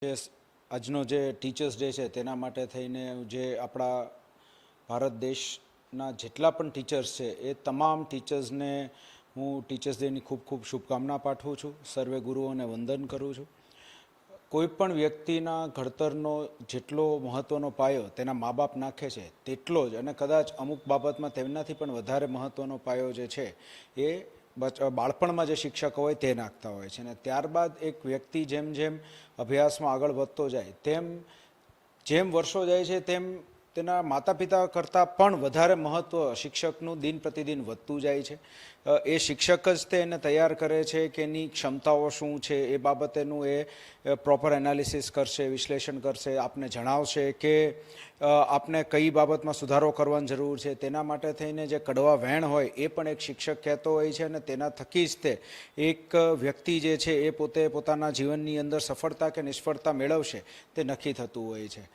આજનો જે teachers day છે તેના માટે થઈને જે આપણા ભારત દેશના જેટલા પણ ટીચર્સ છે એ તમામ ટીચર્સને હું ટીચર્સ ડેની ખૂબ ખૂબ શુભકામના પાઠવું છું. સર્વે ગુરુઓને વંદન કરું છું. કોઈ પણ વ્યક્તિના ઘડતરનો જેટલો મહત્ત્વનો પાયો તેના મા બાપ નાખે છે તેટલો જ, અને કદાચ અમુક બાબતમાં તેમનાથી પણ વધારે મહત્ત્વનો પાયો જે છે એ બાળપણમાં જે શિક્ષકો હોય તે નાખતા હોય છે. અને ત્યારબાદ એક વ્યક્તિ જેમ જેમ અભ્યાસમાં આગળ વધતો જાય જેમ વર્ષો જાય છે તેમ તેના માતા પિતા કરતાં પણ વધારે મહત્ત્વ શિક્ષકનું દિન પ્રતિદિન વધતું જાય છે. એ શિક્ષક જ તેને તૈયાર કરે છે કે એની ક્ષમતાઓ શું છે એ બાબતેનું એ પ્રોપર એનાલિસિસ કરશે, વિશ્લેષણ કરશે, આપને જણાવશે કે આપને કઈ બાબતમાં સુધારો કરવાની જરૂર છે. તેના માટે થઈને જે કડવા વહેણ હોય એ પણ એક શિક્ષક કહેતો હોય છે, અને તેના થકી જ તે એક વ્યક્તિ જે છે એ પોતે પોતાના જીવનની અંદર સફળતા કે નિષ્ફળતા મેળવશે તે નક્કી થતું હોય છે.